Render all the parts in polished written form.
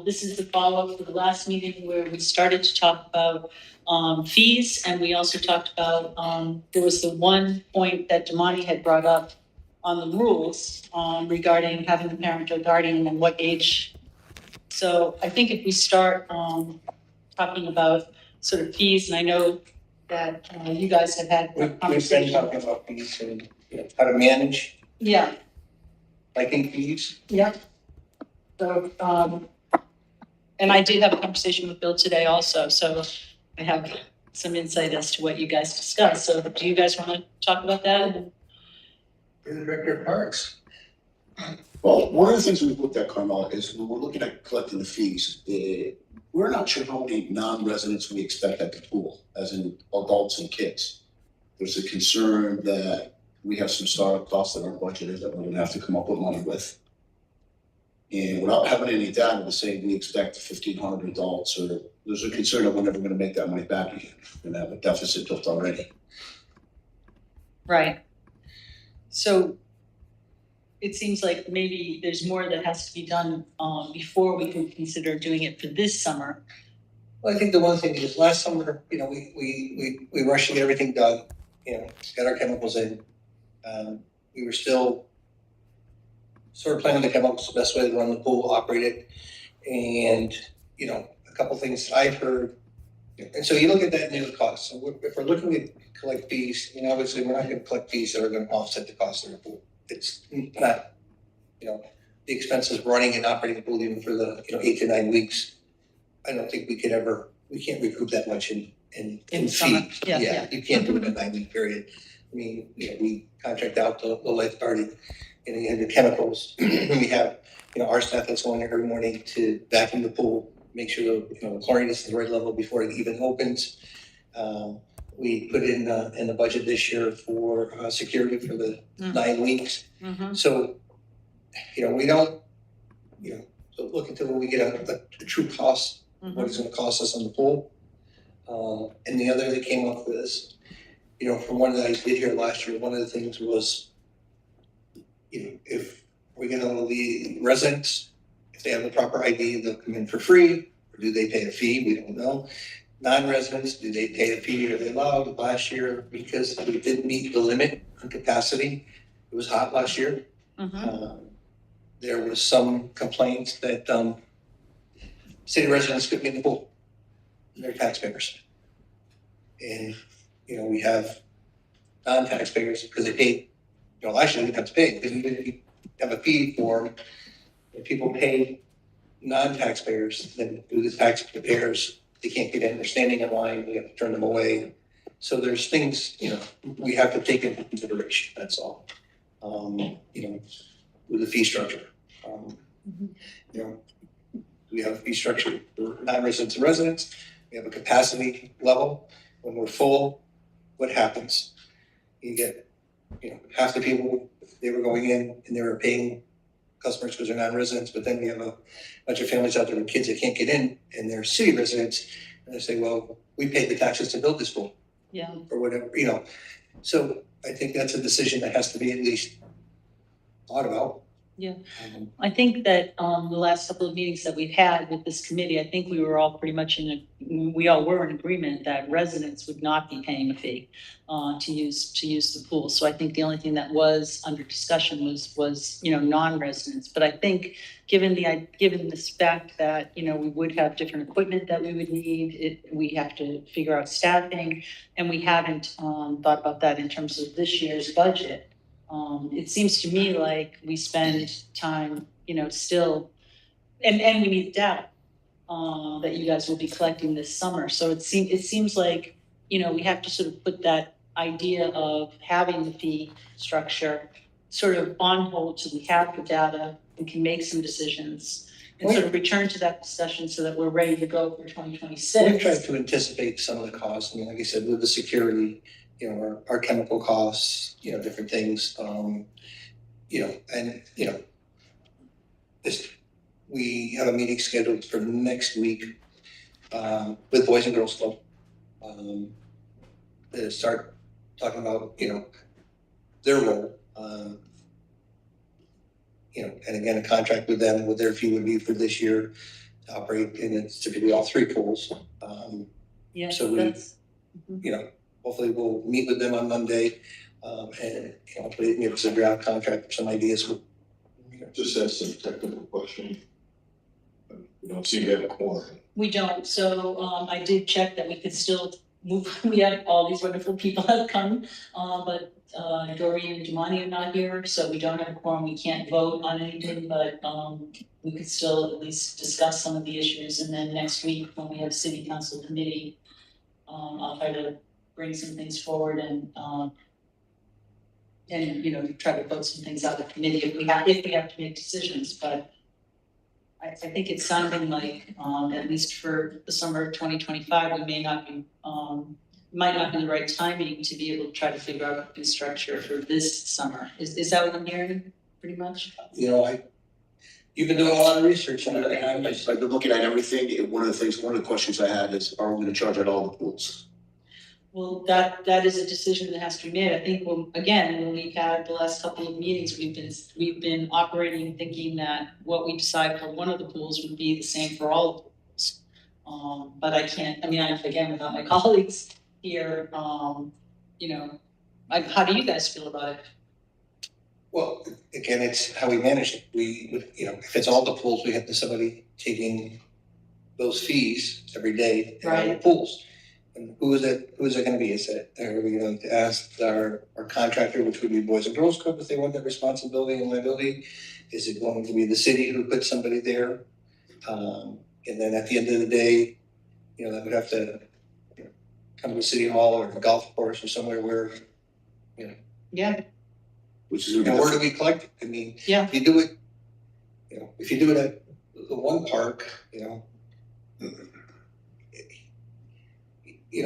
this is the follow-up for the last meeting where we started to talk about fees, and we also talked about, there was the one point that Damani had brought up on the rules regarding having a parent or guardian and what age. So I think if we start talking about sort of fees, and I know that you guys have had We've been conversation. talking about fees and how to manage Yeah, liking fees. yeah. So, and I did have a conversation with Bill today also, so I have some insight as to what you guys discussed. So do you guys want to talk about that? You're the director of parks. Well, one of the things we've looked at, Carmel, is when we're looking at collecting the fees, we're not sure how many non-residents we expect at the pool, as in adults and kids. There's a concern that we have some startup costs that our budget is that we're gonna have to come up with money with. And without having any data to say we expect 1,500 adults, or there's a concern that we're never gonna make that money back again. We're gonna have a deficit built already. Right. So it seems like maybe there's more that has to be done before we can consider doing it for this summer. Well, I think the one thing is last summer, we rushed to get everything done, got our chemicals in. We were still sort of planning the chemicals the best way to run the pool, operate it. And, a couple things that I've heard. And so you look at that new cost. So if we're looking at collect fees, obviously we're not going to collect fees that are going to offset the cost of the pool. It's not, the expenses running and operating the pool even for the 8 to 9 weeks. I don't think we can't recoup that much in summer. fees. Yeah. You can't do it in a 9-week period. I mean, we contract out the lifeguard and the chemicals. We have, our staff that's going there every morning to vacuum the pool, make sure the chlorine is at the right level before it even opens. We put in the budget this year for security for the 9 weeks. Mm-hmm. So, we don't, so look until we get a true cost, what it's going to cost us on the pool. And the other that came up with this, from one that I did here last year, one of the things was, if we're going to allow the residents, if they have the proper ID, they'll come in for free, or do they pay a fee? We don't know. Non-residents, do they pay a fee? Are they allowed? Last year, because we didn't meet the limit on capacity, it was hot last year. There was some complaints that city residents couldn't get in the pool. They're taxpayers. And, we have non-taxpayers because they paid, last year we didn't have to pay because we didn't have a fee form. If people pay non-taxpayers, then do the taxpayers, they can't get in, they're standing in line, we have to turn them away. So there's things, we have to take into consideration, that's all. With the fee structure. We have a fee structure for non-residents and residents. We have a capacity level. When we're full, what happens? You get, half the people, they were going in and they were paying customers because they're non-residents, but then we have a bunch of families out there with kids that can't get in and they're city residents. And they say, well, we paid the taxes to build this pool. Yeah. Or whatever, So I think that's a decision that has to be at least thought about. Yeah, I think that the last couple of meetings that we've had with this committee, I think we were all pretty much we all were in agreement that residents would not be paying a fee to use the pool. So I think the only thing that was under discussion was non-residents. But I think given this fact that we would have different equipment that we would need, we have to figure out staffing, and we haven't thought about that in terms of this year's budget. It seems to me like we spend time, still, and we need data that you guys will be collecting this summer. So it seems like, we have to sort of put that idea of having the fee structure sort of on hold till we have the data and can make some decisions and sort of return to that discussion so that we're ready to go for 2026. We've tried to anticipate some of the costs. Like I said, with the security, our chemical costs, different things, we have a meeting scheduled for next week with Boys and Girls Club to start talking about, their role, and again, a contract with them, what their fee would be for this year. to operate, and it's typically all three pools. Yeah, So we- that's, Hopefully we'll meet with them on Monday, and hopefully give us a draft contract, some ideas. Just ask some technical question. We don't seem to have a quorum. we don't, so, I did check that we could still move, we have all these wonderful people have come, but, Dory and Damani are not here, so we don't have a quorum, we can't vote on anything, but, we could still at least discuss some of the issues, and then next week, when we have city council committee, I'll try to bring some things forward and try to vote some things out of committee if we have to make decisions, but I think it's sounding like, at least for the summer of 2025, we may not be, might not be the right timing to be able to try to figure out the structure for this summer. Is that what I'm hearing, pretty much? You've been doing a lot of research on it, and I've been looking at everything, and one of the questions I had is, are we gonna charge at all the pools? Well, that is a decision that has to be made. I think, when we've had the last couple of meetings, we've been operating thinking that what we decide for one of the pools would be the same for all of the pools. But I can't, again, without my colleagues here, how do you guys feel about it? well, again, it's how we manage it. If it's all the pools, we have somebody taking those fees every day in all the Right. pools. And who is it gonna be? Are we going to ask our contractor, which would be Boys and Girls Club, if they want that responsibility and liability? Is it going to be the city who puts somebody there? And then at the end of the day, that would have to come to City Hall or a golf course or somewhere where, Yeah, Which is. where do we collect it? yeah, If you do it at the one park,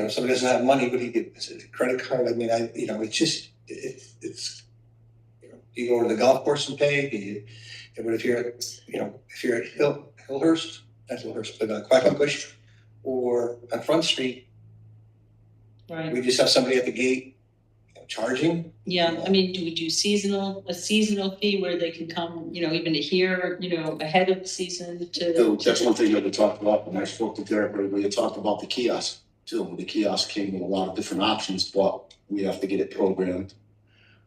somebody doesn't have money, but he gets a credit card. It's you go to the golf course and pay. But if you're at Hillhurst, not Hillhurst, but Quackenbush or on Front Street, right. we just have somebody at the gate charging. Yeah, do we do a seasonal fee where they can come, even to here, ahead of the season to. That's one thing that we talked about when I spoke to Derek, we talked about the kiosk too. The kiosk came with a lot of different options, but we have to get it programmed.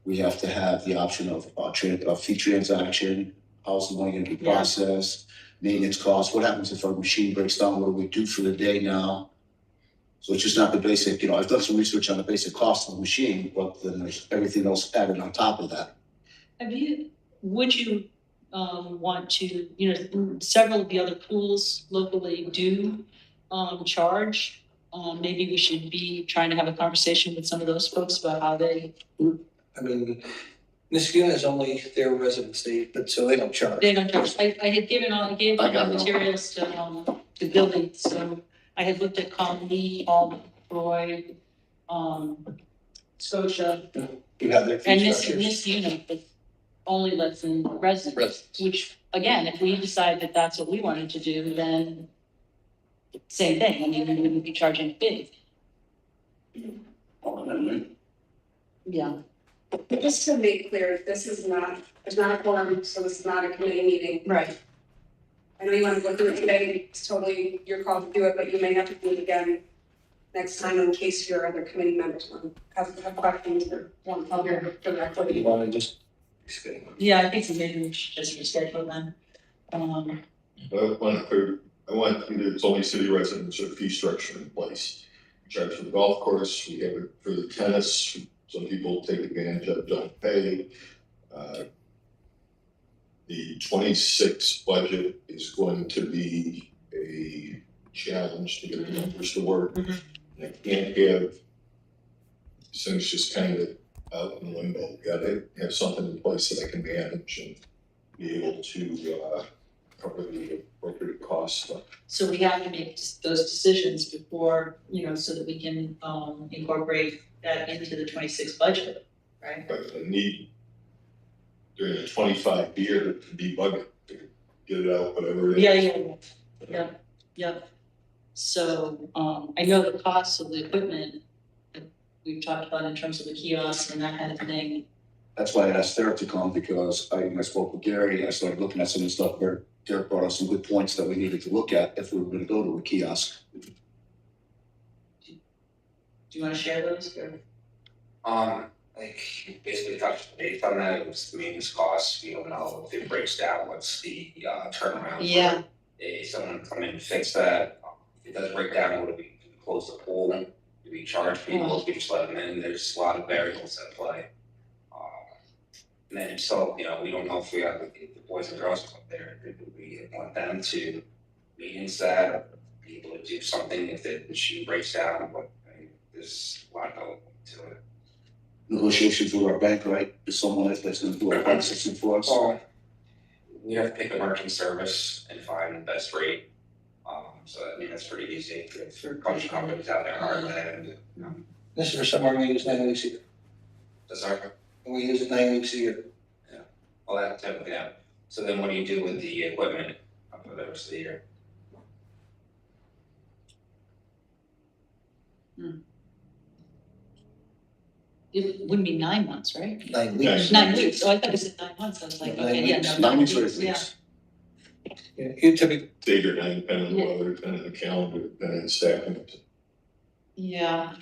We have to have the option of fee transaction, how's the money gonna be Yeah. processed, maintenance costs, what happens if our machine breaks down, what do we do for the day now? So it's just not the basic, I've done some research on the basic cost of the machine, but then there's everything else added on top of that. Would you want to, several of the other pools locally do charge? Maybe we should be trying to have a conversation with some of those folks about how they. Niskuna is only their residence, so they don't charge. They don't charge. I gave all got the it. materials to building, so I had looked at Conley, Troy, Scotia, You have their fee and structures. this unit, but only lets in residents, which, again, if we decide that that's what we wanted to do, then same thing, we wouldn't be charging big. Yeah, But just to make clear, there's not a forum, so this is not a committee meeting. right. I know you want to go through it today, it's totally your call to do it, but you may have to do it again next time in case your other committee members want to have questions or want to come here directly. You want to just. Yeah, I think so, maybe we should just reschedule then. I want it's only city residents or fee structure in place. We charge for the golf course, we have it for the tennis, some people take advantage of don't pay. The 26 budget is going to be a challenge to get the numbers to work. Mhm. And I can't have things just kind of out in limbo. We gotta have something in place that I can manage and be able to cover the appropriate costs. So we have to make those decisions before, so that we can incorporate that into the 26 budget, right? But I need during the 25 year to debug it, to get it out, whatever it is. Yeah. So, I know the costs of the equipment that we've talked about in terms of the kiosks and that kind of thing. That's why I asked Derek to come, because I spoke with Gary, I started looking at some of the stuff where Derek brought up some good points that we needed to look at if we were gonna go to a kiosk. Do you want to share those? Or? Like basically touched base on that, it was the maintenance costs, we don't know if it breaks down, what's the turnaround. Yeah. If someone come in and fix that, if it does break down, what do we close the pool? Do we charge people, do we just let them in? There's a lot of variables at play. And then so, you know, we don't know if we have the Boys and Girls Club there, do we want them to maintenance that, or be able to do something if the machine breaks down, but I mean, there's a lot to it. Negotiations with our bank, right? Is someone that's gonna do our bank system for us. So we have to pick a merchant service and find the best rate. So I mean, that's pretty easy. If there are a bunch of companies out there, Heartland, you know, This is for summer, we use 9 weeks a year. that's our, We use it 9 weeks a year. all that type of, yeah. So then what do you do with the equipment for the rest of the year? It wouldn't be 9 months, right? 9 weeks. 9 weeks. Oh, I thought you said 9 months. I was like, 9 okay, yeah, weeks. no, 9 weeks or 8 yeah. weeks? Yeah, you typically, 8 or 9, depending on the weather, depending on the calendar, depending on staffing. Yeah.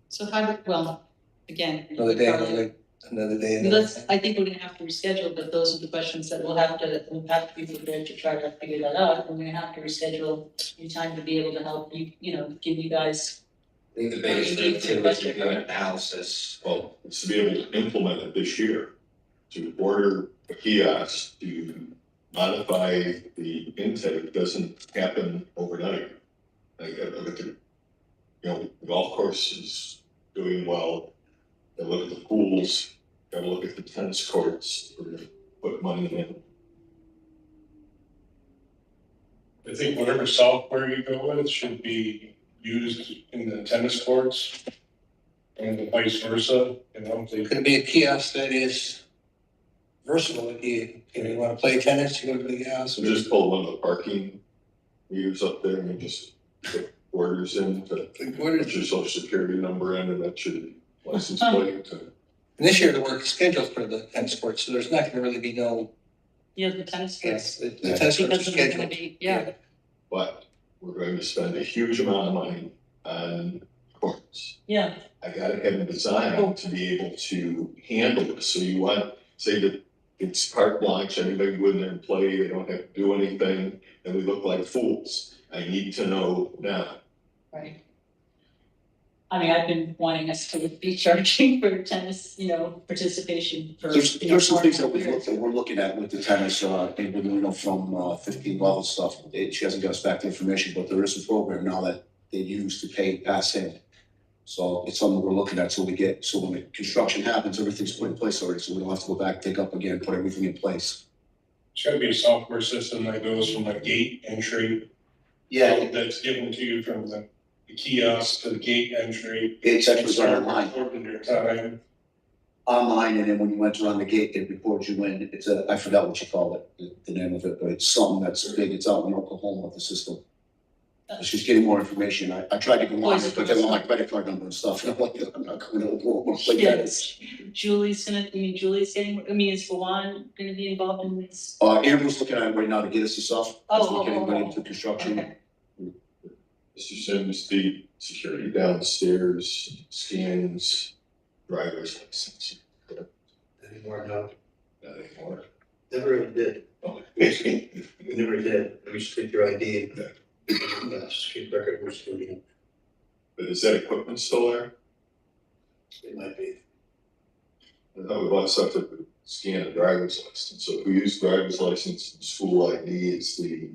So how do, well, again. another day, probably- another day. another Let's, I think we're gonna have to reschedule, but those are the questions that we'll have to be prepared to try to figure that out. We're gonna have to reschedule your time to be able to help you, you know, give you guys. I think the biggest thing too is to do an analysis. Well, it's to be able to implement it this year, to order a kiosk, to modify the intake doesn't happen overnight. Like, look at the, you know, the golf course is doing well. Gotta look at the pools, gotta look at the tennis courts, we're gonna put money in. I think whatever software you go with should be used in the tennis courts and vice versa, you know, they, Could be a kiosk that is versatile, if you wanna play tennis, you go to the kiosk. So just pull one of the parking meters up there and just put orders in to put your social security number in and that should license plate to. And this year, the work is scheduled for the tennis court, so there's not gonna really be no, Yeah, the tennis yes, courts. the tennis courts are Because they're gonna scheduled. be, yeah, But we're going to spend a huge amount of money on courts. yeah, I gotta have a design to be able to handle this, so you want, say that it's carte blanche, anybody go in there and play, they don't have to do anything, and we look like fools. I need to know now. right. I mean, I've been wanting us to be charging for tennis, you know, participation for. you know, There's some things that years. we're looking at with the tennis, and you know, from 15 level stuff. She hasn't got us back the information, but there is a program now that they use to pay pass in. So it's something we're looking at, so when the construction happens, everything's put in place already, so we don't have to go back, dig up again, put everything in place. it's gotta be a software system that goes from a gate entry. That's given to you from the kiosk to the gate entry. It's actually online. Recording your time. Online, and then when you enter on the gate, it records you in. It's I forgot what you call it, the name of it, but it's something that's big. It's out in Oklahoma, the system. She's getting more information. I tried to go on it, but they want my credit card number and stuff. And I'm like, I'm not coming over. Yes, Julie's getting, I mean, is Bawan gonna be involved in this? Amber's looking at it right now to get us the stuff. Oh, We're getting oh, ready oh. to construction. Okay. Mr. Sims, the security downstairs scans driver's license. Anymore, no, Not anymore. never really did, Oh, we never did, we used to take your ID, just keep record of your student, But is that equipment still there? it might be. I thought we bought stuff that would scan a driver's license, so if we use driver's license and school ID, it's the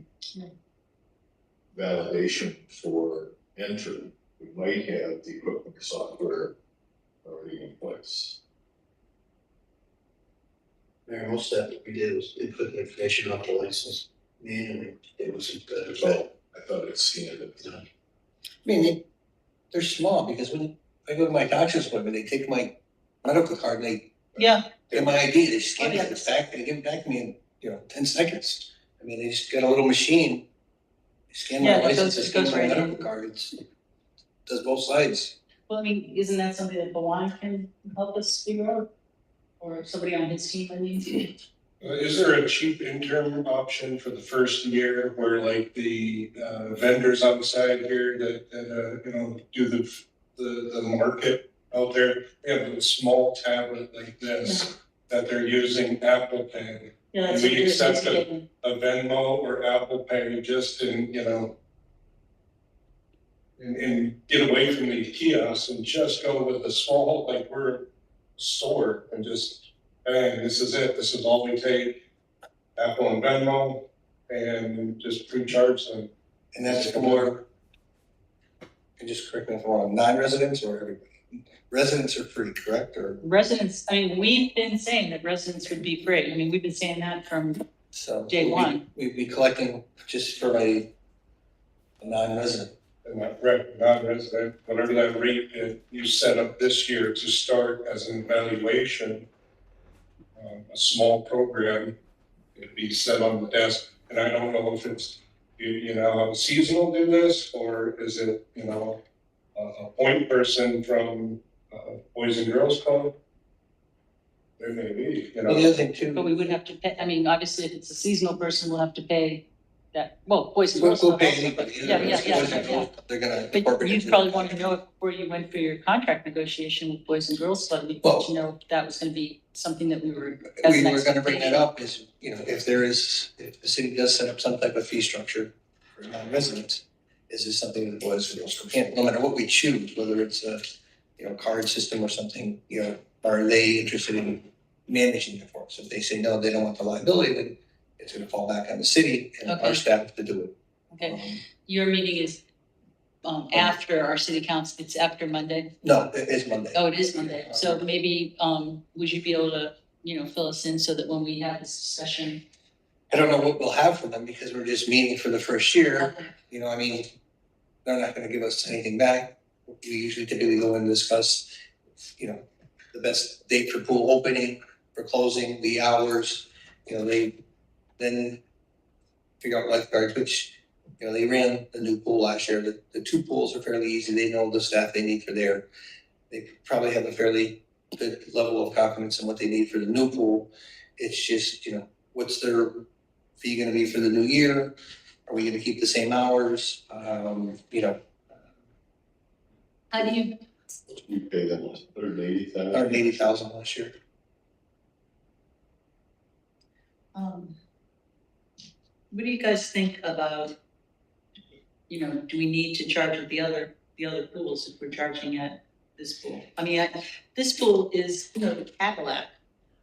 validation for entry. We might have the equipment software already in place. Mayor, most of that we did was input the information off the license manually, it wasn't better, so. So I thought it scanned it. I mean, they're small, because when I go to my doctor's appointment, they take my medical card and they Yeah, get my ID, they scan Oh, yeah. it, it's back, they give it back to me in, 10 seconds. I mean, they just got a little machine, they scan Yeah, my it license, they goes scan my right in. medical card, does both sides. well, I mean, isn't that something that Bawan can help us figure out? Or somebody on his team, I mean? Is there a cheap interim option for the first year where like the vendors outside here that you know, do the market out there, they have a small tablet like this that they're using Apple Pay. Yeah, And that's we what we're accept getting. a Venmo or Apple Pay just in, you know, and get away from the kiosks and just go with a small, like we're a store and just, bang, this is it, this is all we take. Apple and Venmo, and just pre-charge them. And that's for, and just correct me if I'm wrong, non-residents or everybody? Residents are free, correct, or Residents, I mean, we've been saying that residents would be free. I mean, we've been saying that from so? Day one. We'd be collecting just for a non-resident. And that non-resident, whatever that rate that you set up this year to start as an evaluation, a small program, it'd be set on the desk. And I don't know if it's, you know, seasonal do this, or is it, you know, a point person from Boys and Girls Club? There may be, you Well, the other know. thing too. But we would have to pay, I mean, obviously, if it's a seasonal person, we'll have to pay that, well, Boys and We'll, Girls we'll Club pay also, anybody. but- Yeah. They're gonna But incorporate you'd it. probably want to know it before you went for your contract negotiation with Boys and Girls Club, you'd Well- want to know if that was gonna be something that we were. as We an were gonna bring that expectation. up is, you know, if the city does set up some type of fee structure for non-residents, is this something that Boys and Girls Club can't, no matter what we choose, whether it's a, you know, card system or something, you know, are they interested in managing it for us? If they say no, they don't want the liability, then it's gonna fall back on the city and our Okay. staff to do it. Okay, your meeting is, after our city council, it's after Monday? No, it is Monday. Oh, it is Monday, so maybe, would you be able to, you know, fill us in so that when we have this discussion? I don't know what we'll have for them because we're just meeting for the first year. You know, I mean, they're not gonna give us anything back. We usually typically go and discuss, you know, the best date for pool opening, for closing, the hours. You know, they then figure out lifeguards, which, you know, they ran the new pool last year. The two pools are fairly easy. They know the staff they need for there. They probably have a fairly good level of confidence in what they need for the new pool. It's just, you know, what's their fee gonna be for the new year? Are we gonna keep the same hours? You know, How do you, You pay them $180,000. 180,000 last year. what do you guys think about, you know, do we need to charge at the other pools if we're charging at this pool? I mean, this pool is, you know, the Cadillac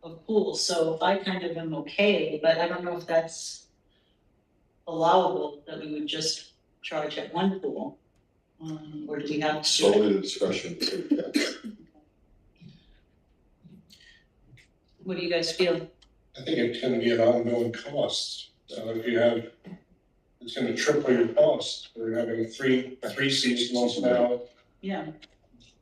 of pools, so I kind of am okay, but I don't know if that's allowable, that we would just charge at one pool. Or do we have to? Solely the discretion. of the city council. What do you guys feel? I think it's gonna be an ongoing cost. So if you have, it's gonna triple your cost. We're having three seasonals now. Yeah,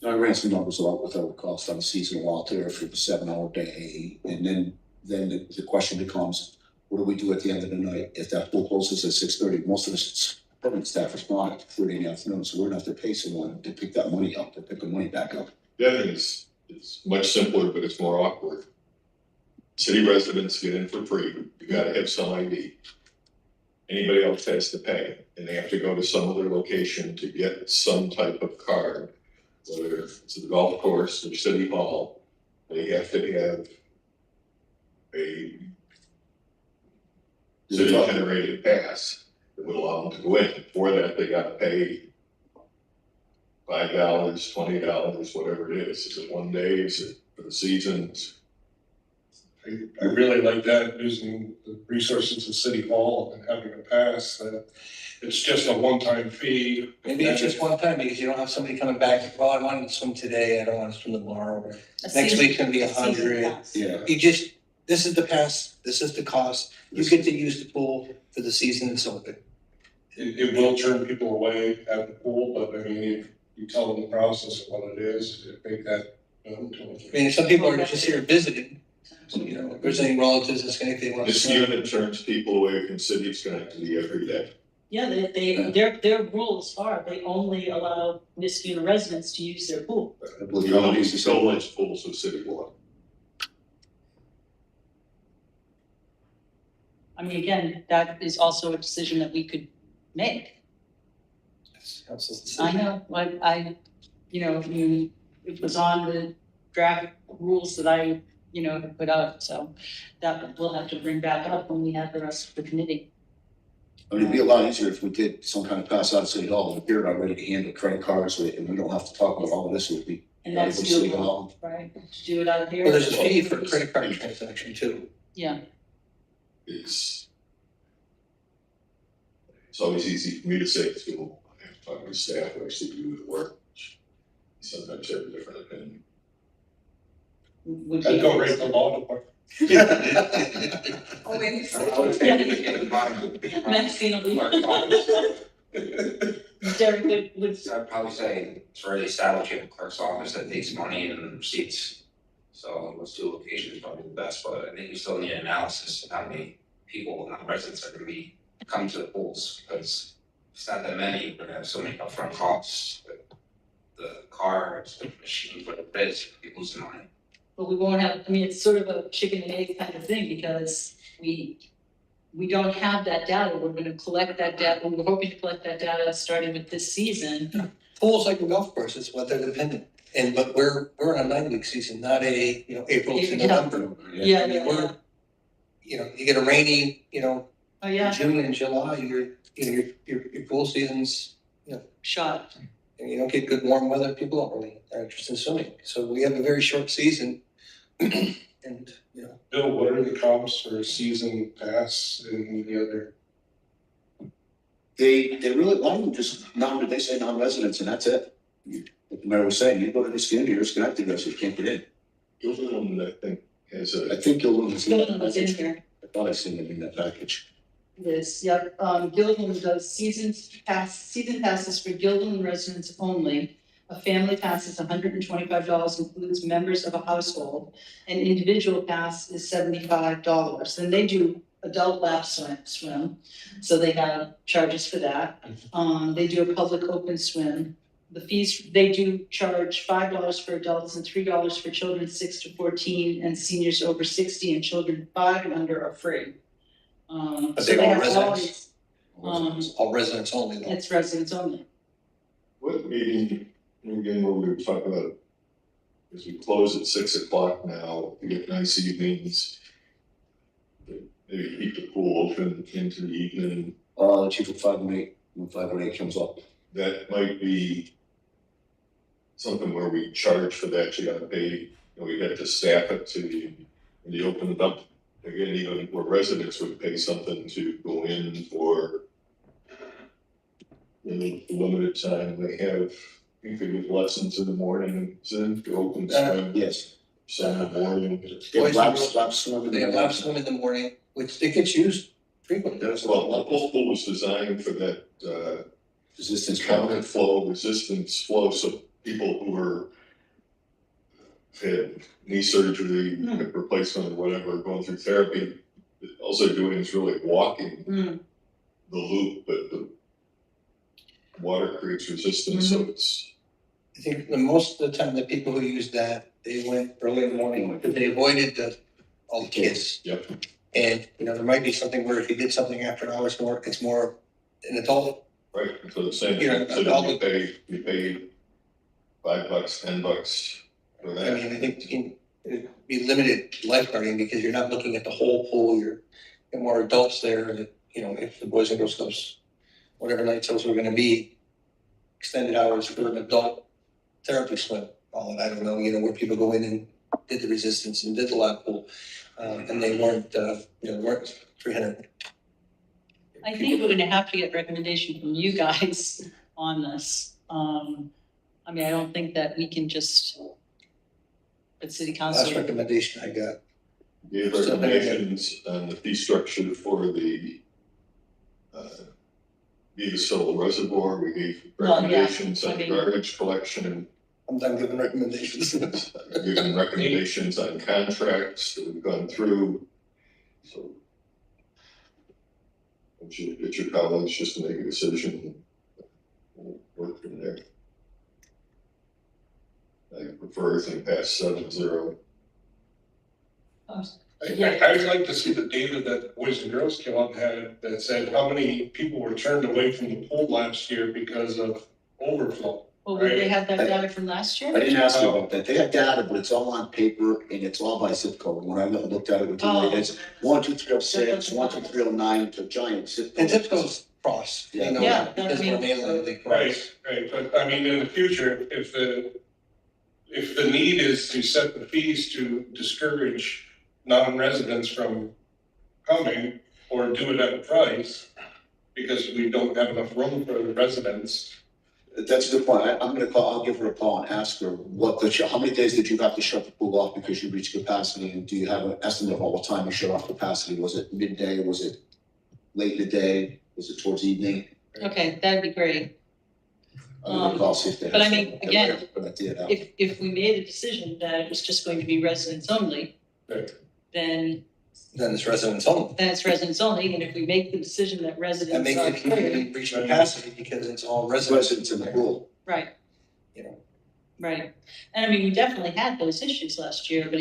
I ran some numbers out with our cost on a seasonal out there for the 7-hour day, and then the question becomes, what do we do at the end of the night? If that pool closes at 6:30, most of the permanent staff is gone at 3 in the afternoon, so we're gonna have to pay someone to pick that money up, to pick the money back up. The other thing is, it's much simpler, but it's more awkward. City residents get in for free, you gotta have some ID. Anybody else has to pay, and they have to go to some other location to get some type of card. Whether it's the golf course or city hall, they have to have a city generated pass that would allow them to go in. For that, they gotta pay $5, $20, whatever it is. Is it 1 day? Is it for the seasons? I really like that, using the resources of City Hall and having a pass, that it's just a one-time fee. Maybe it's just one time because you don't have somebody coming back, well, I wanted to swim today, I don't want to swim tomorrow. a Next season- week's gonna be a season 100. pass. Yeah. You just, this is the pass, this is the cost. You get to use the pool for the season it's open. It will turn people away at the pool, but I mean, if you tell them the process of what it is, it make that known to them. I mean, some people are just here visiting, you know, if there's any relatives in Schenectady want to This swim. unit turns people away from city Schenectady every day. Yeah, their rules are, they only allow Niskuna residents to use their pool. I believe You all only these so much pools of city water. I mean, again, that is also a decision that we could make. That's council's I decision. know, it was on the draft rules that I, had put out, so that we'll have to bring back up when we have the rest of the committee. I mean, it'd be a lot easier if we did some kind of pass out of City Hall, and here already to handle credit cards, and we don't have to talk about all of this, it would be. And that's City doable, Hall. right, to do it out here. Well, there's a fee for a credit card transaction too. Yeah, It's always easy for me to say it's doable. I have to talk to staff who actually do the work. Sometimes have a different opinion. would I'd be. go right to law department. Oh, wait. Maxine will Derek would, So I'd probably say it's already established, you have a clerk's office that takes money and receipts. So those two locations are probably the best, but I think you still need analysis of how many people, not residents, are gonna be coming to the pools, because it's not that many, you're gonna have so many upfront costs. The cars, the machine, whatever it is, people losing money. but we won't have, I mean, it's sort of a chicken and egg kind of thing, because we don't have that data. We're gonna collect that data, we're hoping to collect that data starting with this season. Pools like a golf course, it's weather dependent. But we're in a 9-week season, not a, April to Yeah. November. Yeah, I mean, yeah, you get a rainy, oh, yeah, June and July, your pool season's, shot. and you don't get good warm weather, people don't really are interested in swimming. So we have a very short season. And, Bill, what are the comps for season pass and the other? They really, a lot of them just, they say non-residents, and that's it. Like the mayor was saying, you go to this community, you're Schenectady resident, you can't get in. Those are the one that I think has a. I think you'll lose. Gilligan was in here. I thought I seen it in that package. It is, yep, Gilligan does season passes for Gilligan residents only. A family pass is $125, includes members of a household. An individual pass is $75. Then they do adult lap swim, so they have charges for that. They do a public open swim. The fees, they do charge $5 for adults and $3 for children 6 to 14, and seniors over 60, and children 5 and under are free. But So they're they all have residents? always, all residents only though. it's residents only. What meeting, again, what we were talking about, as we close at 6 o'clock now, we get nice evenings. Maybe keep the pool open into the evening. Chief of 518, when 518 comes up. That might be something where we charge for that, you gotta pay, we have to staff it to, when you open it up. Again, even where residents would pay something to go in for limited time, they have, I think they give lessons in the morning, then to open swim. Yes. Some in the morning. They have Boys lap swim. They have lap swim in the morning, which it gets used frequently. That's well, the whole pool was designed for that, Resistance counter flow, resistance flow, so people who were had knee surgery, hip replacement, or whatever, going through therapy, all they're doing is really walking the loop, but the water creates resistance, so it's. I think the most of the time, the people who used that, they went early in the morning, because they avoided all the kids. Yep. And, there might be something where if you did something after hours more, it's more an adult. Right, so the same, Yeah, so all then you pay $5, $10 for I that. mean, I think it'd be limited lifeguarding, because you're not looking at the whole pool, you're more adults there, that, if the Boys and Girls Clubs, whatever nights those were gonna be, extended hours for an adult therapy swim, I don't know, where people go in and did the resistance and did the lap pool, and they weren't, weren't 300. I think we're gonna have to get recommendation from you guys on this. I don't think that we can just, at city Last council, recommendation I got. Gave recommendations on the fee structure for the Beavisville Reservoir, we gave Well, yeah, recommendations on garbage collection, I'm done giving recommendations. given recommendations on contracts that we've gone through, so. Once you get your colleagues just to make a decision, we'll work from there. I prefer everything past 7-0. I'd like to see the data that the Boys and Girls Club had that said how many people were turned away from the pool last year because of overflow. Well, would they have that data from last I year? didn't ask you about that. They have data, but it's all on paper and it's all by zip code. When I looked at it with the Oh. it's 12306, 12309, it's a giant zip code. And zip codes cross, you know, Yeah, because we're mainly they cross. Right, but I mean, in the future, if the need is to set the fees to discourage non-residents from coming or do it at a price, because we don't have enough room for the residents. That's a good point. I'm gonna call, I'll give her a call and ask her how many days did you have to shut the pool off because you reached capacity? And do you have an estimate of what time you shut off capacity? Was it midday? Was it late in the day? Was it towards evening? Okay, that'd be great. I'm gonna call, see if they have. But I mean, something. again, But I did, If we made a decision that it was just going to be residents only, Right. then It's residents only. it's residents only, and if we make the decision that That residents makes are it free, easy to reach capacity because it's all residents. residents in the pool. right, You know, right. And I mean, we definitely had those issues last year, but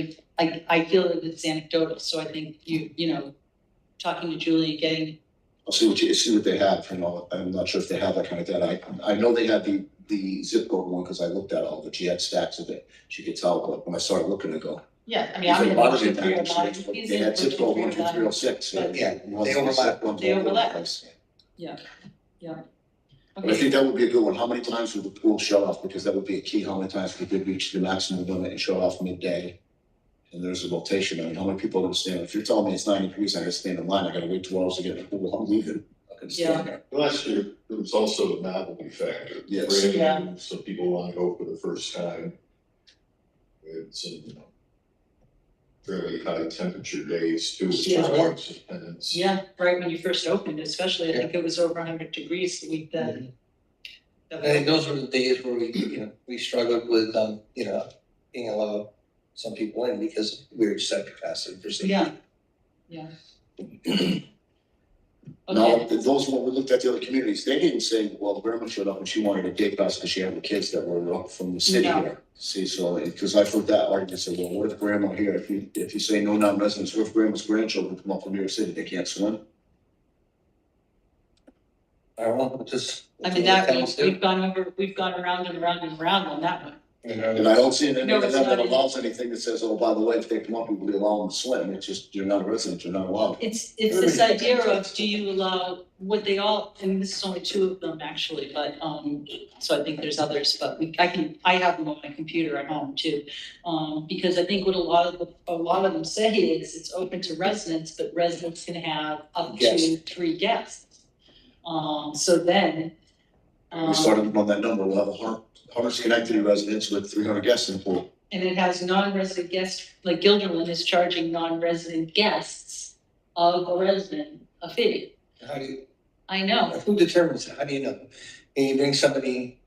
I feel that it's anecdotal, so I think you know, talking to Julie, getting, I'll see what they have, you know, I'm not sure if they have that kind of data. I know they had the zip code one because I looked at all of it. She had stacks of it. She could tell, but when I started looking, I go. yeah, I mean, I'm in They one, two, three, or nine. had zip code 12306. But yeah, they overlap. They overlap. But I Okay, think that would be a good one. How many times would the pool shut off? Because that would be a key. How many times we could reach the maximum limit and shut off midday? And there's a rotation. I mean, how many people are gonna stand? If you're telling me it's 90 degrees, I gotta stand in line. I gotta wait 2 hours to get in the pool. I'm leaving. I can stand there. Last year, there was also a novelty factor. Yes. Brand Yeah. new, so people want to go for the first time. It's some fairly high temperature days too. Yeah. And it's, yeah, right when you first opened, especially, I think it was over 100 degrees the week that. I think those were the days where we struggled with, being allowed some people in because we were just at capacity for safety. Yeah. Now, Okay, those when we looked at the other communities, they didn't say, well, grandma showed up and she wanted a day pass because she had the kids that were up from the city No. here. See, so, because I've heard that argument, say, well, what if grandma here, if you say no non-residents, what if grandma's grandchildren come up from New York City, they can't swim? I don't know, just. I mean, that, we've gone around and around and around on that one. And I don't see anything No, in it's that that not in- allows anything that says, oh, by the way, if they come up, we will allow them to swim. It's just, you're not a resident, you're not allowed. It's this idea of, do you allow, what they all, and this is only 2 of them actually, but, so I think there's others, but I have them on my computer at home too. Because I think what a lot of them say is it's open to residents, but residents can have up to Guests. 3 guests. So then. We started on that number, we'll have 100 Schenectady residents with 300 guests in the pool. And it has non-resident guests, like Gilderland is charging non-resident guests of a resident a fee. How do you, I know. who determines that? How do you know? Can you bring somebody,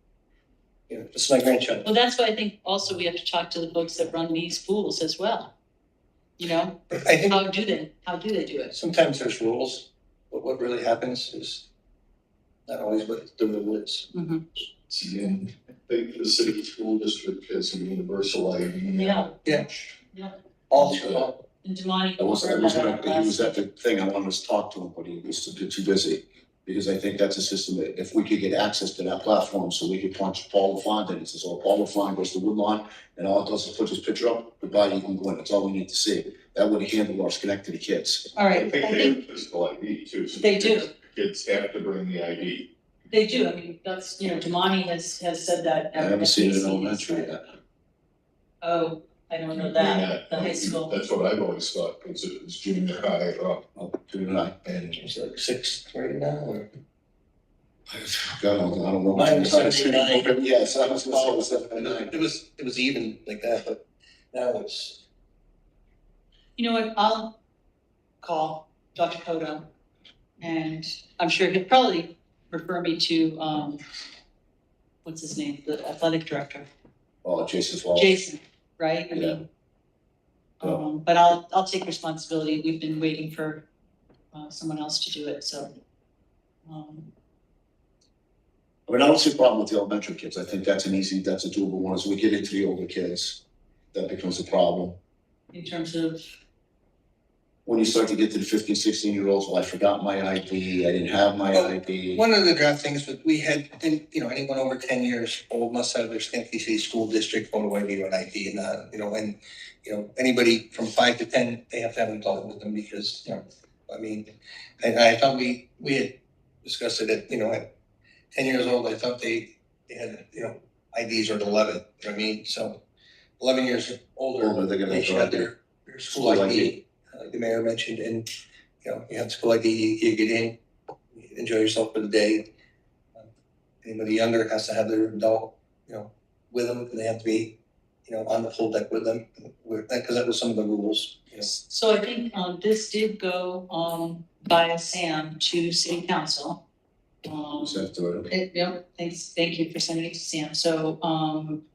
just my grandchild? Well, that's why I think also we have to talk to the folks that run these pools as well. You know, I think how do they do it? sometimes there's rules, but what really happens is not always what the rule is. Mhm. see, and I think the city school district has a universal ID. Yeah. Yeah. Yeah. All, And Damani. He was at the thing, I wanted to talk to him, but he was too busy. Because I think that's a system that if we could get access to that platform, so we could punch Paul LaFont in, it says, oh, Paul LaFont goes to Woodlawn, and all it does is put his picture up, goodbye, you can go in, that's all we need to see. That would handle our Schenectady kids. All I right, think I they have think physical ID too. So they do. Kids have to bring the ID. They do. I mean, that's, Damani has said that. I haven't seen it in elementary yet. Oh, I don't know Maybe that, not. the high school. That's what I've always thought, because it was junior high up. Oh, tonight. And it's like 6th grade now, or? God, I don't know. Mine was 79. Yes, I was gonna say 79. It was even like that, but now it's. You know what, I'll call Dr. Kodo, and I'm sure he'll probably refer me to, what's his name, the athletic director, Oh, Jason's Wall. Jason, right? I Yeah. mean, but I'll take responsibility. We've been waiting for, someone else to do it, so. I mean, I don't see a problem with the elementary kids. I think that's a doable one. As we get into the older kids, that becomes a problem. In terms of, when you start to get to the 15, 16-year-olds, well, I forgot my ID, I didn't have my Oh, ID. One of the draft things that we had, and, anyone over 10 years old must have their Schenectady City School District photo ID or an ID, and, anybody from 5 to 10, they have to have an adult with them because, and I thought we had discussed it at 10 years old, I thought they had, IDs or at 11, you know what I mean? So 11 years older, Older, they're gonna they have should their have their school ID, like the mayor mentioned, and, you have school ID, you get in, you enjoy yourself for the day. Anybody younger has to have their adult, with them, and they have to be, on the full deck with them, because that was some of the rules, So I think, this did go, via Sam to city council. Send it to her. Thank you for sending it to Sam. So,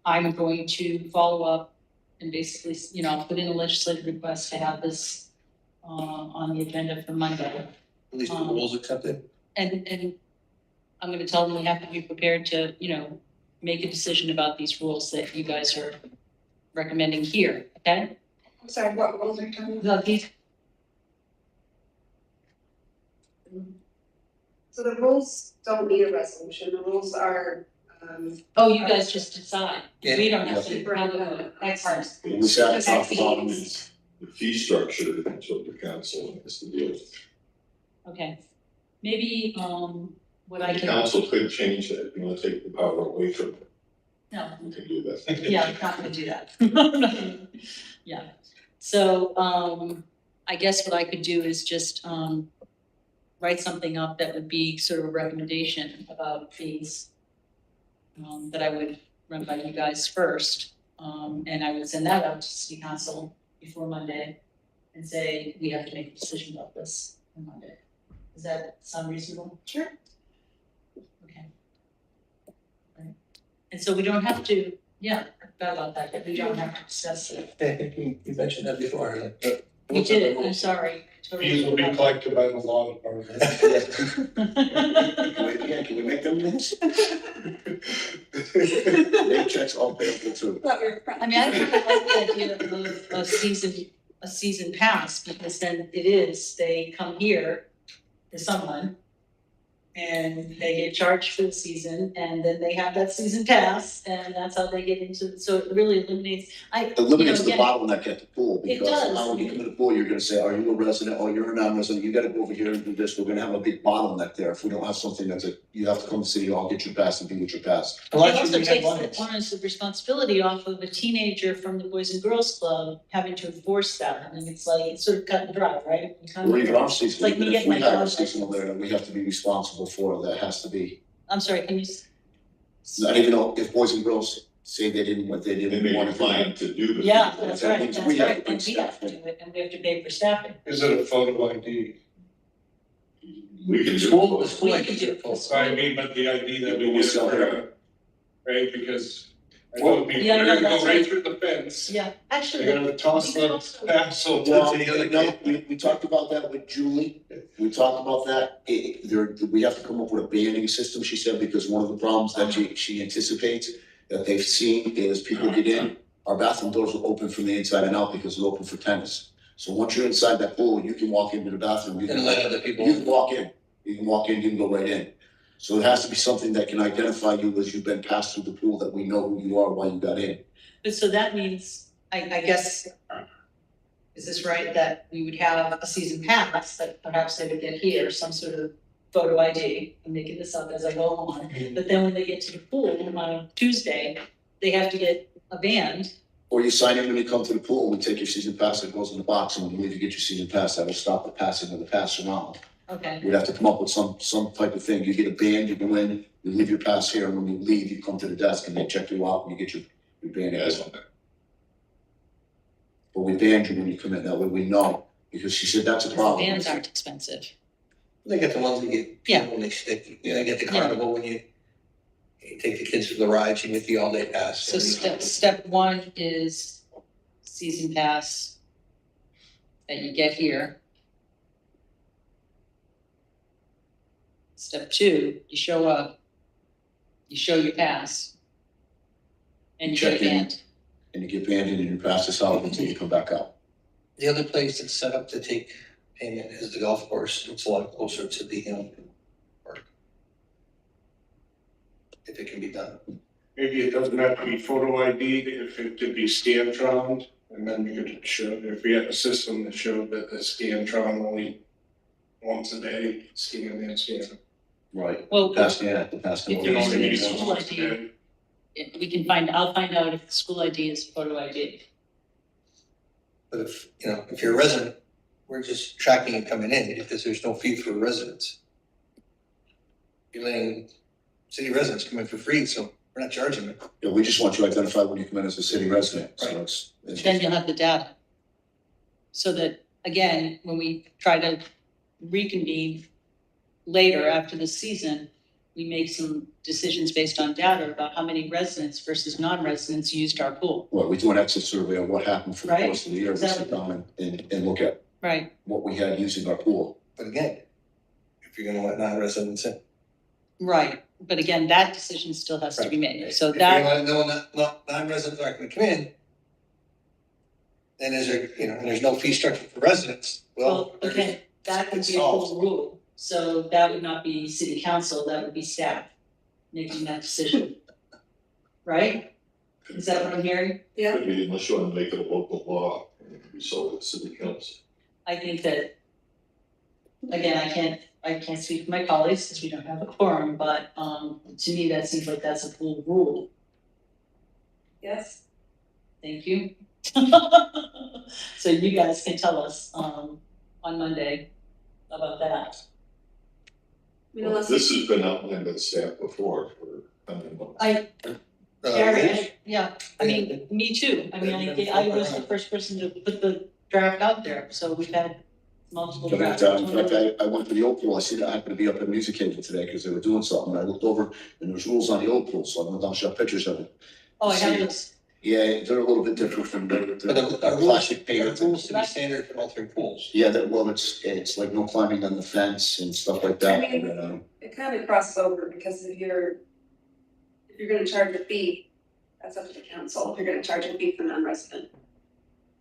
I'm going to follow up and basically, put in a legislative request to have this, on the agenda for Monday. At least the rules accepted. And I'm gonna tell them we have to be prepared to, make a decision about these rules that you guys are recommending here, okay? I'm sorry, what rules are you talking about? No, these, So the rules don't need a resolution, the rules are, oh, you guys just decide. Yeah. We don't have to Yeah. have a vote. Excellent. The We sat and talked about fee structure, that's what the council has to deal with. Okay. Maybe, what I The can, council could change that, if you wanna take the power away from it, no, you can do that. yeah, I'm not gonna do that. Yeah, so, I guess what I could do is just, write something up that would be sort of a recommendation about fees. That I would run by you guys first, and I would send that out to city council before Monday. And say, we have to make a decision about this on Monday. Does that sound reasonable? Sure. Okay. Right. And so we don't have to, yeah, I forgot about that, but we don't have to discuss it. I think you mentioned that before, like, We did it, I'm sorry. Fees will be collected by the law department. Can we make them minutes? Name checks all payable too. I mean, I kind of like the idea of a season pass, because then it is, they come here for someone. And they get charged for the season, and then they have that season pass, and that's how they get into, so it really eliminates, It eliminates the again, bottleneck at the pool, It because does. now when you come to the pool, you're gonna say, are you a resident, or you're a non-resident, you gotta go over here and do this, we're gonna have a big bottleneck there, if we don't have something that's you have to come to City Hall, get your pass, and be with your pass. It also takes the onus of responsibility off of a teenager from the Boys and Girls Club having to enforce that. I mean, it's like, it's sort of cut and dry, right? You kind of- Or even our season, like even me if we getting my have a dog seasonal license. there, that we have to be responsible for, that has to be, I'm sorry, can you? not even though, if Boys and Girls say they didn't They may want be to fine to do the. Yeah, that's That right, means that's we have right, to and we have to staff do it, and we have to pay for staffing. Is it a photo ID? We can School, the do. school We IDs can are do- full. So I mean, but the ID that we We get, sell here. right, because I know people, Yeah, I know, they're gonna that's go right right. through the fence. Yeah, actually. They're gonna toss we could the also- parcel to Well, the other no, kid. we talked about that with Julie, we talked about that, we have to come up with a banning system, she said, because one of the problems that she anticipates that they've seen is people get in, our bathroom doors are open from the inside and out because they're open for tennis. So once you're inside that pool, you can walk into the bathroom, you And can, let other people. you can walk in, you can go right in. So it has to be something that can identify you as you've been passed through the pool, that we know who you are while you got in. But so that means, I guess, is this right, that we would have a season pass that perhaps they would get here, some sort of photo ID, I'm making this up as I go on. But then when they get to the pool on a Tuesday, they have to get a band. Or you sign in when you come to the pool, we take your season pass, it goes in the box, and when you leave, you get your season pass, that will stop the passing of the pass around. Okay, We'd have to come up with some type of thing, you get a band, you go in, you leave your pass here, and when you leave, you come to the desk and they check you out, and you get your band. Yes. But we band you when you come in, that way we know, because she said that's a problem. bands aren't expensive. They get the ones that get, Yeah. when they stick, they get the carnival when you take the kids for the rides, you get the all-day pass. So step one is season pass that you get here. Step two, you show up, you show your pass. And you get a Check in. band. And you get banded and you pass this out until you come back out. The other place that's set up to take payment is the golf course. It's a lot closer to the, park. If it can be done. Maybe it doesn't have to be photo ID, if it could be Scantron, and then we could show, if we had a system that showed that the Scantron only once a day, scan and scan. Right. Well, Pass, yeah, the pass. If You there know, is maybe a it's school once a ID. day. we can find, I'll find out if the school ID is photo ID. But if, if you're a resident, we're just tracking it coming in because there's no fee for residents. You're letting city residents come in for free, so we're not charging them. Yeah, we just want you to identify when you come in as a city resident, so Right. it's. Then you'll have the data. So that, again, when we try to reconvene later after the season, we make some decisions based on data about how many residents versus non-residents used our pool. Well, we do an exit survey on what happened for the Right, course of the year, we sit exactly. down and look at Right, what we had using our pool. But again, if you're gonna let non-residents in. right. But again, that decision still has to be made. So If that, you're gonna let non-residents aren't gonna come in, then is there, and there's no fee structure for residents, well, again, that would it's be a full solved. rule. So that would not be city council, that would be staff making that decision. Right? Is that what I'm hearing? Yeah, Could be unless you want to make it a local law, and it can be sold at city council. I think that, again, I can't speak for my colleagues because we don't have a quorum, but, to me, that seems like that's a full rule. yes. Thank you. So you guys can tell us, on Monday about that. I mean, unless This has been outlined by the staff before for, Gary, yeah, I mean, me too. I mean, I was the first person to put the draft out there, so we've had multiple But drafts. in fact, I went to the old pool, I see that I happened to be up at Music Haven today because they were doing something, I looked over and there's rules on the old pool, so I went down and shot pictures of it. Oh, I have this. Yeah, they're a little bit different from But the our rules, plastic our paper. rules to be standard for all three pools. Yeah, well, it's like no climbing on the fence and stuff like that, and, It kind of crosses over because if you're gonna charge a fee, that's up to the council, if you're gonna charge a fee for non-resident.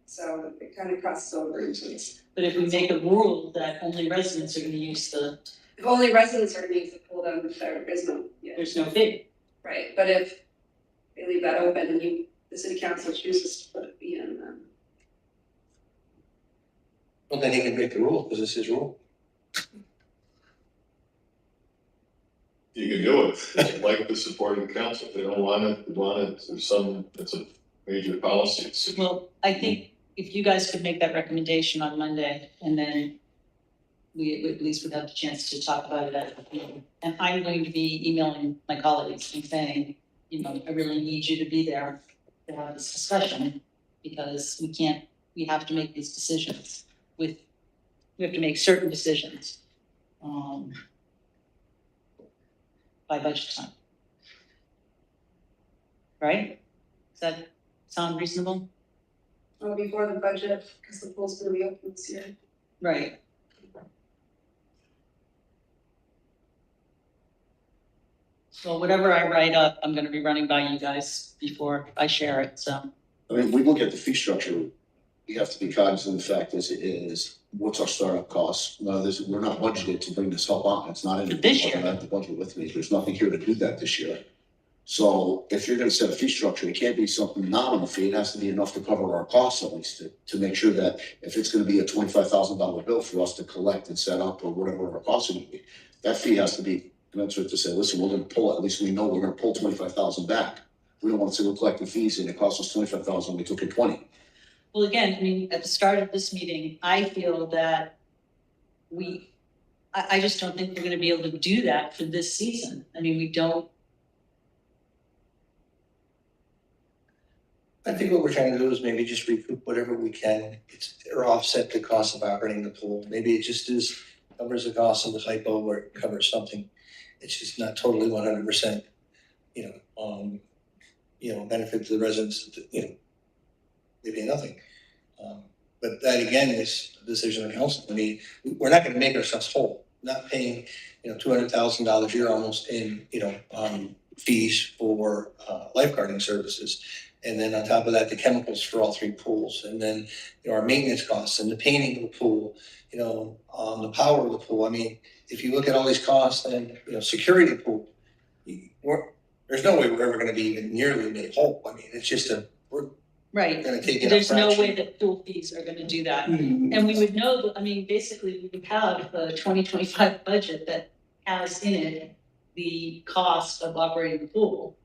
So it kind of crosses over into this. But if we make a rule that only residents are gonna use If only residents are gonna use the pool, then there is no, yeah, there's no fee. right, but if they leave that open and the city council chooses to put a fee in, then. Well, then he can break the rule, because it's his rule. you can do it, like the supporting council, if they don't want it, it's a major policy. It's- Well, I think if you guys could make that recommendation on Monday, and then we at least would have the chance to talk about it at the meeting. And I'm going to be emailing my colleagues and saying, I really need you to be there to have this discussion, because we have to make these decisions we have to make certain decisions, by budget time. Right? Does that sound reasonable? Well, before the budget, because the pool's gonna be open this year. Right. Well, whatever I write up, I'm gonna be running by you guys before I share it, so. I mean, we look at the fee structure, we have to be cognizant of the fact is what's our startup costs? No, we're not budgeted to bring this help on, it's not in. For this year. I have the budget with me, there's nothing here to do that this year. So if you're gonna set a fee structure, it can't be something nominal fee, it has to be enough to cover our costs at least, to make sure that if it's gonna be a $25,000 bill for us to collect and set up, or whatever our costs are gonna be, that fee has to be commensurate to say, listen, we're gonna pull, at least we know we're gonna pull 25,000 back. We don't want to say we're collecting fees and it costs us 25,000, we took in 20. Well, again, I mean, at the start of this meeting, I feel that I just don't think we're gonna be able to do that for this season. I mean, we don't. I think what we're trying to do is maybe just recoup whatever we can, or offset the cost of operating the pool. Maybe it just covers the cost of the hypo, or it covers something. It's just not totally 100%, benefit to the residents, maybe nothing. But that again is a decision of council. I mean, we're not gonna make ourselves whole, not paying, $200,000 a year almost in, fees for lifeguarding services. And then on top of that, the chemicals for all three pools, and then, our maintenance costs and the painting of the pool, the power of the pool. I mean, if you look at all these costs and, security of the pool, there's no way we're ever gonna be even nearly made whole. I mean, it's just we're Right. gonna take in a There's no way fraction. that pool fees are gonna do that. Mm. And we would know, basically, we would have a 2025 budget that has in it the cost of operating the pool.